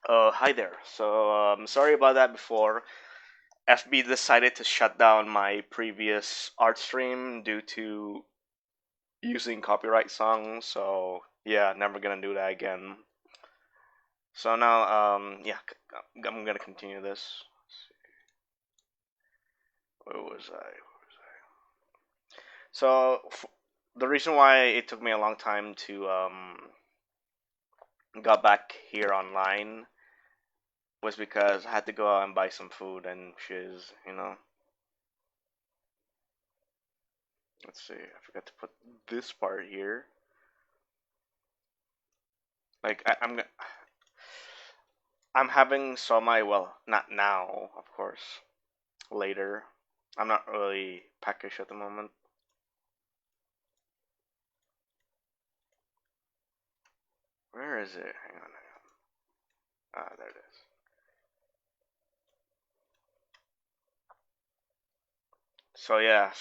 Hi there. Sorry about that before. FB decided to shut down my previous art stream due to using copyright songs. So, yeah, never gonna do that again. So now, yeah, I'm gonna continue this. Where was I? So, the reason why it took me a long time to got back here online was because I had to go out and buy some food and shiz. Let's see, I forgot to put this part here. Like I'm having so my well, not now, of course, later. I'm not really peckish at the moment. Where is it? Hang on. Ah, there it is. So yeah,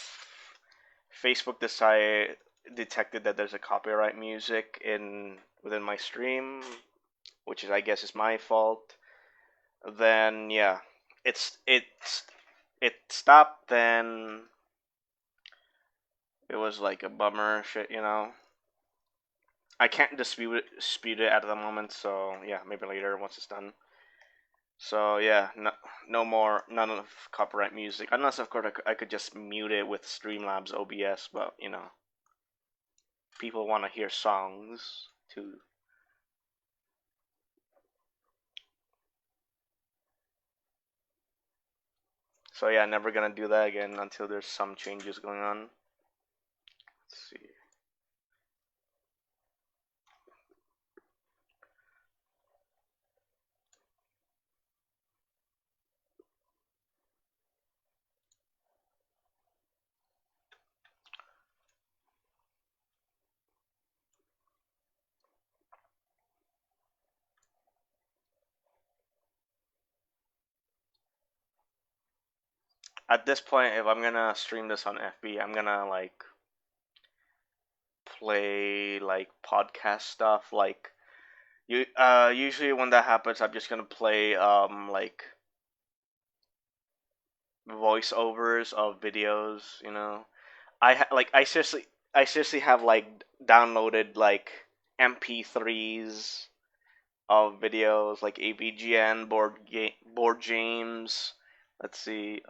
Facebook decided detected that there's a copyright music in within my stream, which is I guess is my fault. Then yeah, it stopped. Then it was like a bummer shit. I can't dispute it at the moment, so yeah, maybe later once it's done. So yeah, no more, none of copyright music, unless of course I could just mute it with Streamlabs OBS, but people want to hear songs too. So yeah, never gonna do that again until there's some changes going on. Let's see. At this point, if I'm gonna stream this on FB, I'm gonna like play like podcast stuff. Like usually when that happens, I'm just gonna play like voiceovers of videos. I seriously have like downloaded like MP3s of videos like AVGN board games. Let's see,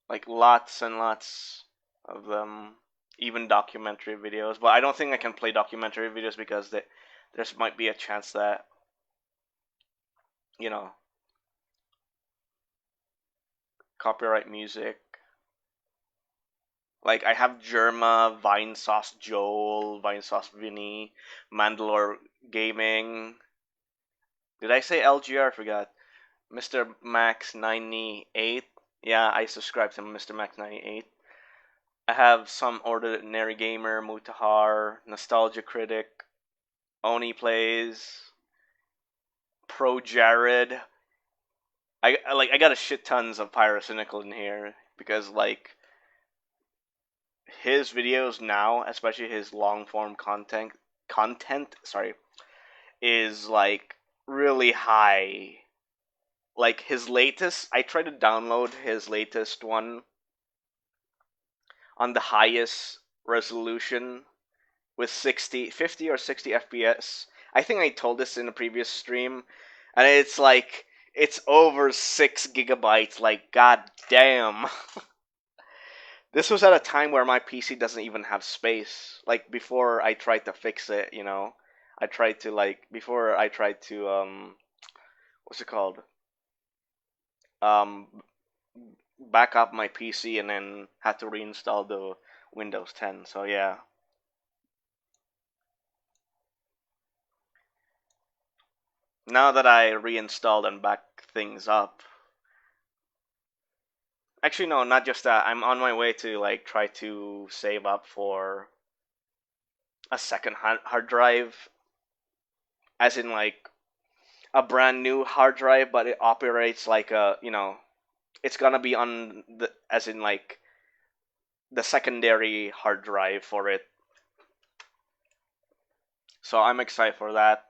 like lots and lots of them, even documentary videos. But I don't think I can play documentary videos because there's might be a chance that you know copyright music. Like I have Germa, Vine Sauce Joel, Vine Sauce Vinny, Mandalore Gaming. Did I say LGR? I forgot. Mr. Max 98. Yeah, I subscribe to Mr. Max 98. I have some Ordinary Gamer, Mutahar, Nostalgia Critic, Oni Plays, Pro Jared. I got a shit tons of Pyrocynical in here because like his videos now, especially his long form content, sorry, is like really high. Like his latest, I tried to download his latest one on the highest resolution with 60, 50 or 60 FPS. I think I told this in a previous stream, and it's like it's over 6 GB. Like god damn. This was at a time where my PC doesn't even have space. Like before I tried to fix it. I tried to like before I tried to what's it called? Um back up my PC and then had to reinstall the Windows 10. So yeah. Now that I reinstalled and backed things up. Actually no, not just that. I'm on my way to like try to save up for a second hard drive as in like a brand new hard drive, but it operates like it's gonna be on the as in like the secondary hard drive for it. So I'm excited for that.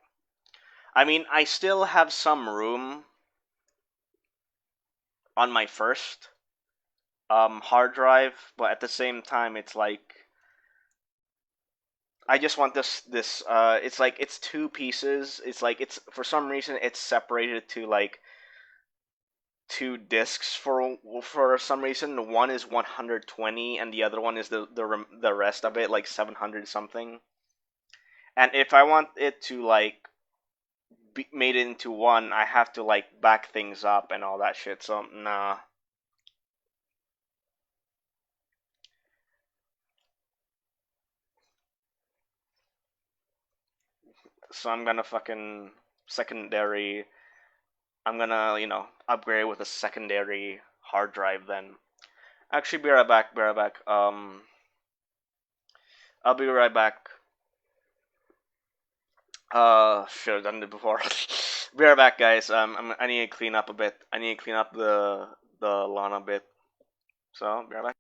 I mean, I still have some room on my first hard drive, but at the same time, it's like I just want this. It's like it's two pieces. It's like it's for some reason it's separated to like two discs for some reason. One is 120, and the other one is the rest of it, like 700 something. And if I want it to like be made it into one, I have to like back things up and all that shit. So nah. So I'm gonna fucking secondary. I'm gonna upgrade with a secondary hard drive then. Actually, be right back. Be right back. I'll be right back. Should have done it before. Be right back, guys. I need to clean up a bit. I need to clean up the lawn a bit. So, be right back.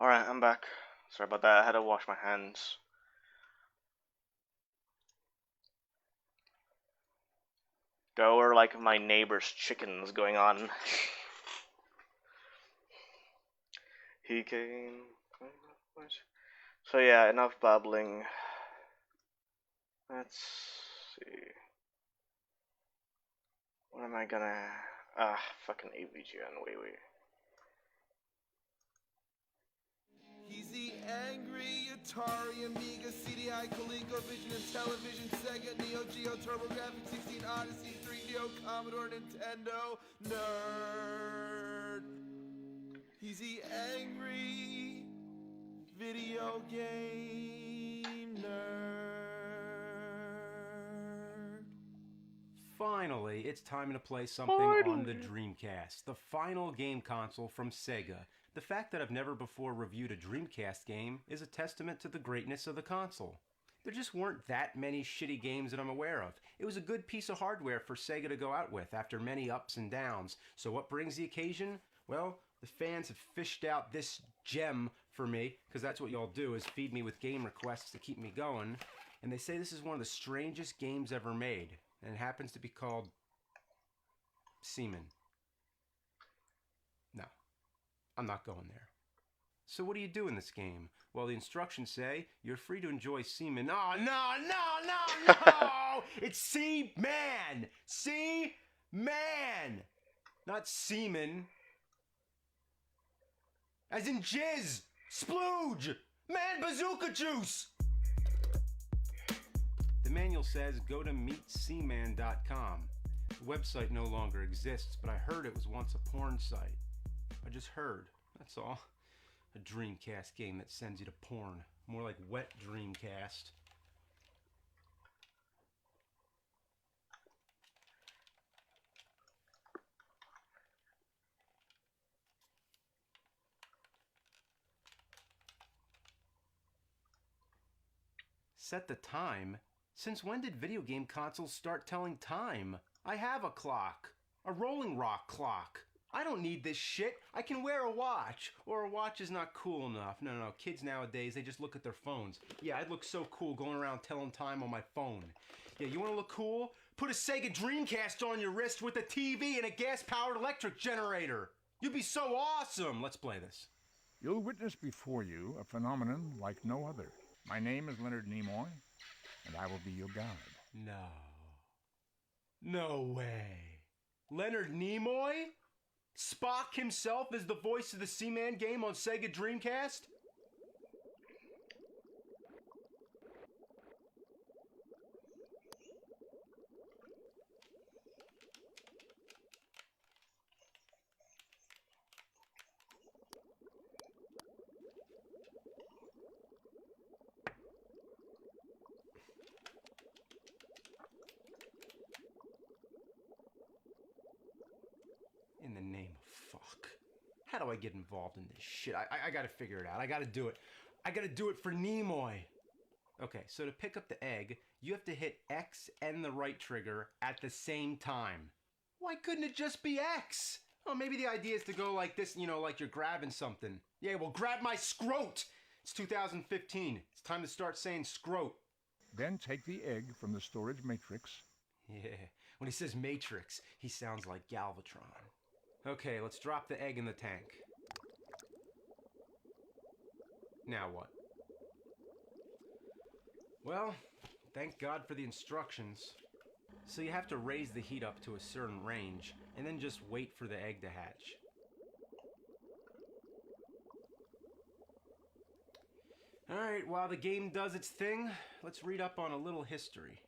Alright, I'm back. Sorry about that, I had to wash my hands. There were like my neighbor's chickens going on. He came. So yeah, enough babbling. Let's see. What am I gonna... fucking AVGN, wait. He's the angry Atari, Amiga, CDI, ColecoVision, and Television, Sega, Neo Geo, TurboGrafx, 16, Odyssey, 3DO, Commodore, Nintendo, nerd. He's the angry video game nerd. Finally, it's time to play something on the Dreamcast, the final game console from Sega. The fact that I've never before reviewed a Dreamcast game is a testament to the greatness of the console. There just weren't that many shitty games that I'm aware of. It was a good piece of hardware for Sega to go out with after many ups and downs. So what brings the occasion? Well, the fans have fished out this gem for me, because that's what y'all do, is feed me with game requests to keep me going. And they say this is one of the strangest games ever made. And it happens to be called Seaman. No, I'm not going there. So what do you do in this game? Well, the instructions say you're free to enjoy Seaman. Oh, no! It's Seaman! Seaman! Not Seaman. As in jizz! Splooge! Man, bazooka juice! The manual says go to meetseaman.com. The website no longer exists, but I heard it was once a porn site. I just heard, that's all. A Dreamcast game that sends you to porn. More like wet Dreamcast. Set the time? Since when did video game consoles start telling time? I have a clock. A Rolling Rock clock. I don't need this shit. I can wear a watch. Or a watch is not cool enough. No. Kids nowadays, they just look at their phones. Yeah, I'd look so cool going around telling time on my phone. Yeah, you want to look cool? Put a Sega Dreamcast on your wrist with a TV and a gas-powered electric generator. You'd be so awesome. Let's play this. You'll witness before you a phenomenon like no other. My name is Leonard Nimoy, and I will be your guide. No way. Leonard Nimoy? Spock himself is the voice of the Seaman game on Sega Dreamcast? In the name of fuck. How do I get involved in this shit? I gotta figure it out. I gotta do it. I gotta do it for Nimoy. Okay, so to pick up the egg, you have to hit X and the right trigger at the same time. Why couldn't it just be X? Oh, maybe the idea is to go like this, like you're grabbing something. Yeah, well, grab my scrote! It's 2015. It's time to start saying scrote. Then take the egg from the storage matrix. Yeah, when he says matrix, he sounds like Galvatron. Okay, let's drop the egg in the tank. Now what? Well, thank God for the instructions. So you have to raise the heat up to a certain range, and then just wait for the egg to hatch. Alright, while the game does its thing, let's read up on a little history.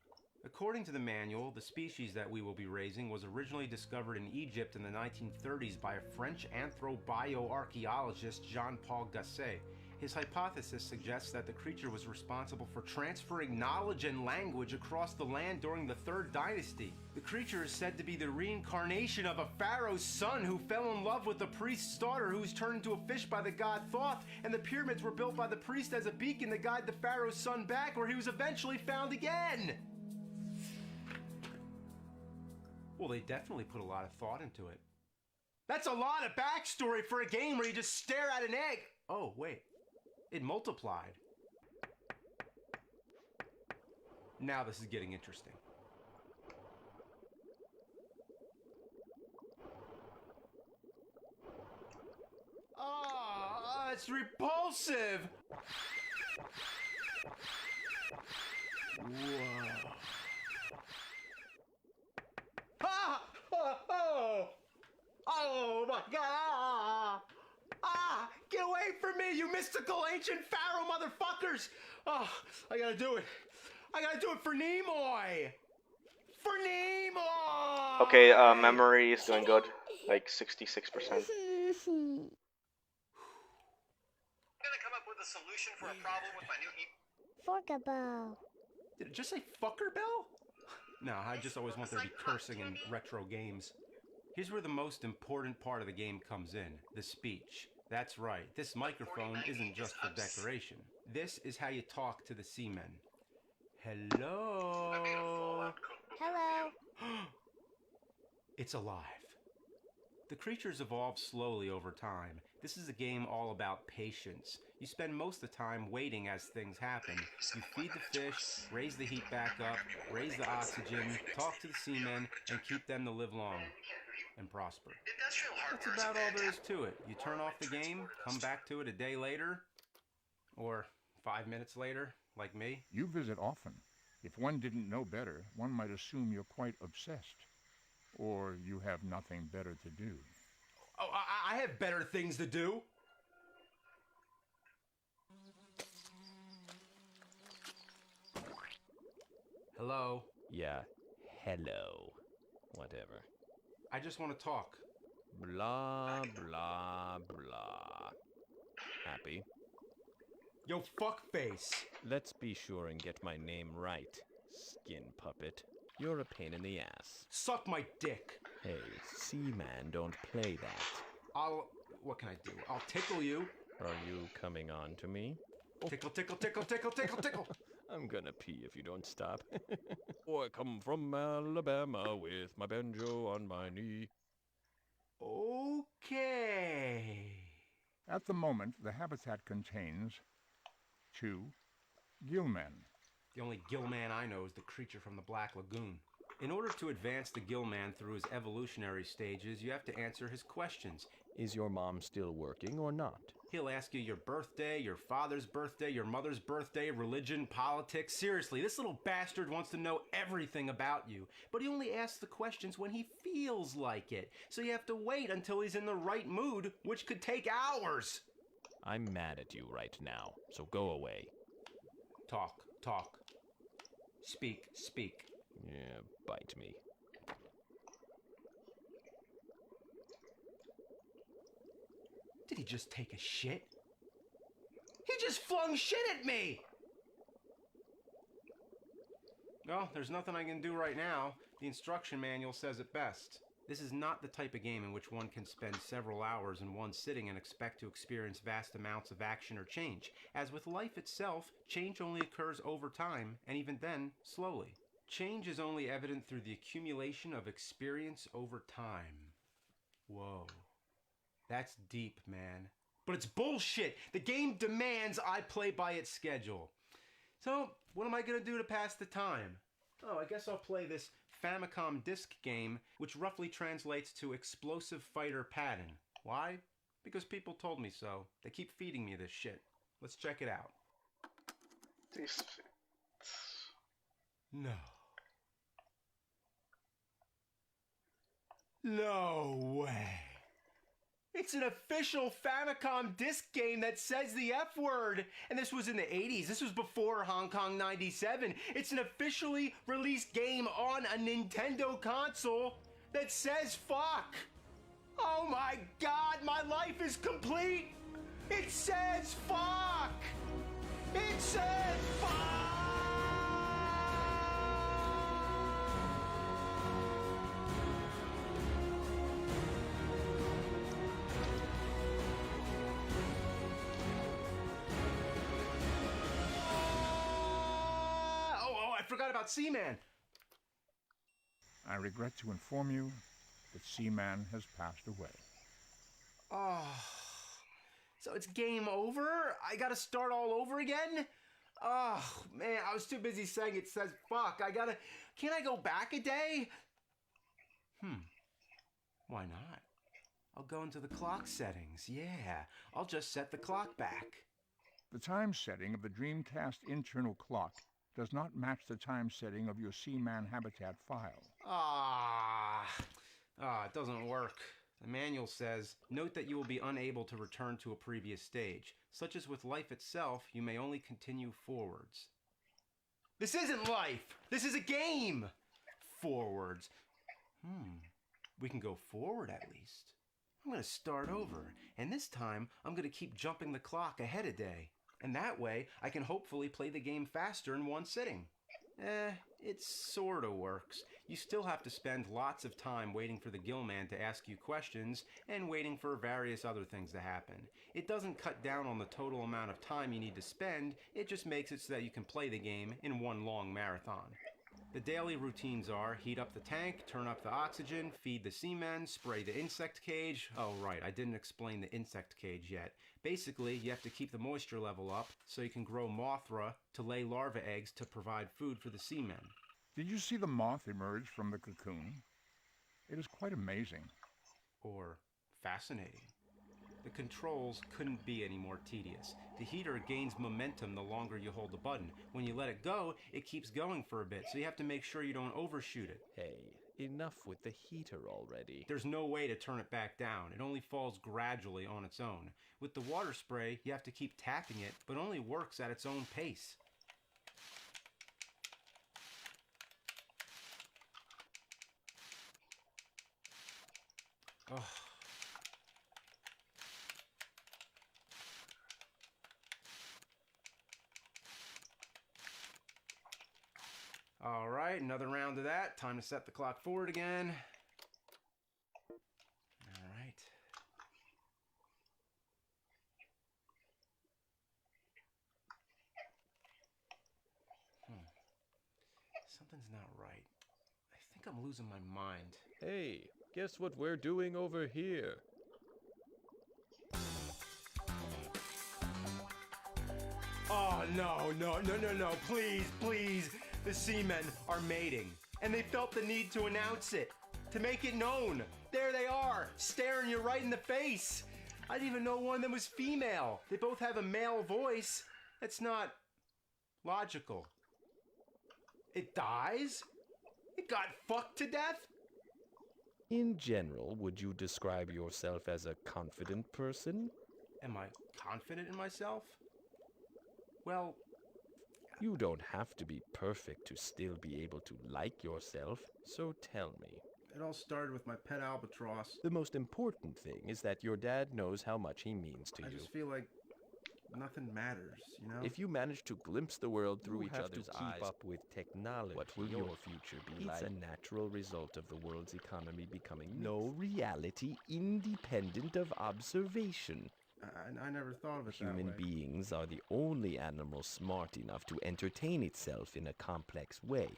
According to the manual, the species that we will be raising was originally discovered in Egypt in the 1930s by a French anthropobioarchaeologist, Jean-Paul Gasset. His hypothesis suggests that the creature was responsible for transferring knowledge and language across the land during the Third Dynasty. The creature is said to be the reincarnation of a pharaoh's son who fell in love with the priest's daughter, who was turned into a fish by the god Thoth, and the pyramids were built by the priest as a beacon to guide the pharaoh's son back, where he was eventually found again. Well, they definitely put a lot of thought into it. That's a lot of backstory for a game where you just stare at an egg. Oh, wait. It multiplied. Now this is getting interesting. Ah, it's repulsive! Whoa. Ah! Oh, oh! Oh my god! Ah! Get away from me, you mystical ancient pharaoh motherfuckers! Oh, I gotta do it. I gotta do it for Nimoy! For Nimoy! Okay, memory is doing good. Like 66%. I'm gonna come up with a solution for a problem with my new Forkaball. Did it just say fucker bell? No, I just always want there to be cursing in retro games. Here's where the most important part of the game comes in, the speech. That's right, this microphone isn't just for decoration. This is how you talk to the seamen. Hello? Hello. It's alive. The creatures evolve slowly over time. This is a game all about patience. You spend most of the time waiting as things happen. You feed the fish, raise the heat back up, raise the oxygen, talk to the seamen, and keep them to live long and prosper. industrial That's hardware. about all there is to it. You turn off the game, come back to it a day later, or 5 minutes later, like me. You visit often. If one didn't know better, one might assume you're quite obsessed. Or you have nothing better to do. Oh, I have better things to do. Hello? Yeah, hello. Whatever. I just want to talk. Blah, blah, blah. Happy? Yo, fuckface. Let's be sure and get my name right, skin puppet. You're a pain in the ass. Suck my dick. Hey, Seaman, don't play that. What can I do? I'll tickle you. Are you coming on to me? Tickle, tickle, tickle, tickle, tickle, tickle. I'm gonna pee if you don't stop. Oh, I come from Alabama with my banjo on my knee. Okay. At the moment, the habitat contains 2 gillmen. The only Gillman I know is the creature from the Black Lagoon. In order to advance the Gillman through his evolutionary stages, you have to answer his questions. Is your mom still working or not? He'll ask you your birthday, your father's birthday, your mother's birthday, religion, politics. Seriously, this little bastard wants to know everything about you. But he only asks the questions when he feels like it. So you have to wait until he's in the right mood, which could take hours. I'm mad at you right now, so go away. Talk, talk. Speak, speak. Yeah, bite me. Did he just take a shit? He just flung shit at me! Well, there's nothing I can do right now. The instruction manual says it best. This is not the type of game in which one can spend several hours in one sitting and expect to experience vast amounts of action or change. As with life itself, change only occurs over time, and even then, slowly. Change is only evident through the accumulation of experience over time. Whoa. That's deep, man. But it's bullshit! The game demands I play by its schedule. So, what am I gonna do to pass the time? Oh, I guess I'll play this Famicom disc game, which roughly translates to Explosive Fighter Pattern. Why? Because people told me so. They keep feeding me this shit. Let's check it out. No. No way. It's an official Famicom disc game that says the F word. And this was in the 80s. This was before Hong Kong 97. It's an officially released game on a Nintendo console that says fuck. Oh my god, my life is complete. It says fuck. It says fuck. I forgot about Seaman. I regret to inform you that Seaman has passed away. Oh, So it's game over? I gotta start all over again? Oh, man, I was too busy saying it says fuck. Can't I go back a day? Why not? I'll go into the clock settings. Yeah, I'll just set the clock back. The time setting of the Dreamcast internal clock does not match the time setting of your Seaman Habitat file. It doesn't work. The manual says, note that you will be unable to return to a previous stage. Such as with life itself, you may only continue forwards. This isn't life! This is a game! Forwards. We can go forward at least. I'm going to start over, and this time I'm going to keep jumping the clock ahead a day. And that way, I can hopefully play the game faster in one sitting. It sorta works. You still have to spend lots of time waiting for the Gillman to ask you questions and waiting for various other things to happen. It doesn't cut down on the total amount of time you need to spend, it just makes it so that you can play the game in one long marathon. The daily routines are heat up the tank, turn up the oxygen, feed the seamen, spray the insect cage. Oh right, I didn't explain the insect cage yet. Basically, you have to keep the moisture level up so you can grow Mothra to lay larva eggs to provide food for the seamen. Did you see the moth emerge from the cocoon? It is quite amazing. Or fascinating. The controls couldn't be any more tedious. The heater gains momentum the longer you hold the button. When you let it go, it keeps going for a bit, so you have to make sure you don't overshoot it. Hey, enough with the heater already. There's no way to turn it back down. It only falls gradually on its own. With the water spray, you have to keep tapping it, but only works at its own pace. Oh. All right, another round of that. Time to set the clock forward again. All right. Something's not right. I think I'm losing my mind. Hey, guess what we're doing over here? Oh, no, please. The seamen are mating, and they felt the need to announce it, to make it known. There they are, staring you right in the face. I didn't even know one of them was female. They both have a male voice. That's not logical. It dies? It got fucked to death? In general, would you describe yourself as a confident person? Am I confident in myself? Well, You don't have to be perfect to still be able to like yourself, so tell me. it all started with my pet albatross. The most important thing is that your dad knows how much he means to I you. just feel like nothing matters, you know? If you manage to glimpse the world through each other's eyes, keep up with technology. what will your future be like? It's a natural result of the world's economy becoming no reality independent of observation. I never thought of it that way. Human beings are the only animal smart enough to entertain itself in a complex way.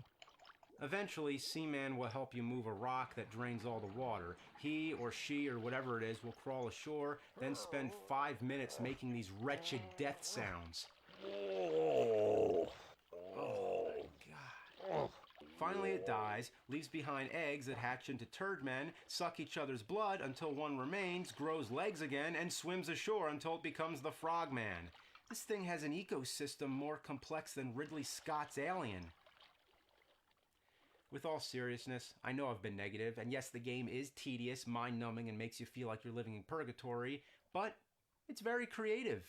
Eventually, Seaman will help you move a rock that drains all the water. He or she or whatever it is will crawl ashore, then spend 5 minutes making these wretched death sounds. Oh, God. Finally, it dies, leaves behind eggs that hatch into turd men, suck each other's blood until one remains, grows legs again, and swims ashore until it becomes the Frogman. This thing has an ecosystem more complex than Ridley Scott's Alien. With all seriousness, I know I've been negative, and yes, the game is tedious, mind-numbing, and makes you feel like you're living in purgatory, but it's very creative.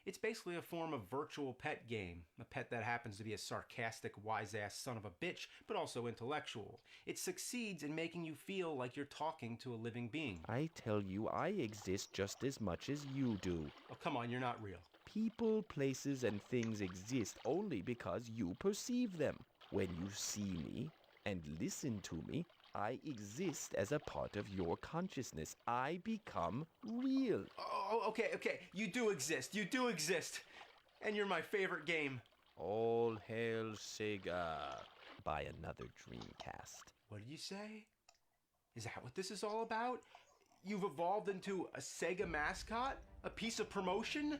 It's basically a form of virtual pet game, a pet that happens to be a sarcastic, wise-ass son of a bitch, but also intellectual. It succeeds in making you feel like you're talking to a living being. I tell you, I exist just as much as you do. Oh, come on, you're not real. People, places, and things exist only because you perceive them. When you see me and listen to me, I exist as a part of your consciousness. I become real. Oh, okay. You do exist. And you're my favorite game. All hail Sega. By another Dreamcast. What did you say? Is that what this is all about? You've evolved into a Sega mascot? A piece of promotion?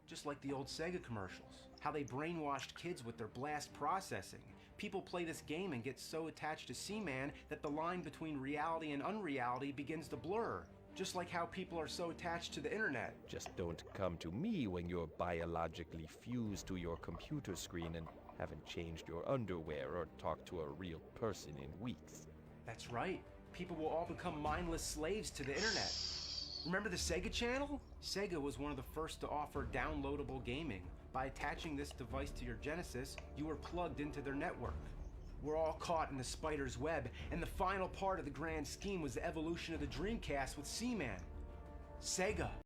Just like the old Sega commercials. How they brainwashed kids with their blast processing. People play this game and get so attached to Seaman that the line between reality and unreality begins to blur. Just like how people are so attached to the internet. Just don't come to me when you're biologically fused to your computer screen and haven't changed your underwear or talked to a real person in weeks. That's right. People will all become mindless slaves to the internet. Remember the Sega Channel? Sega was one of the first to offer downloadable gaming. By attaching this device to your Genesis, you were plugged into their network. We're all caught in the spider's web, and the final part of the grand scheme was the evolution of the Dreamcast with Seaman. Sega.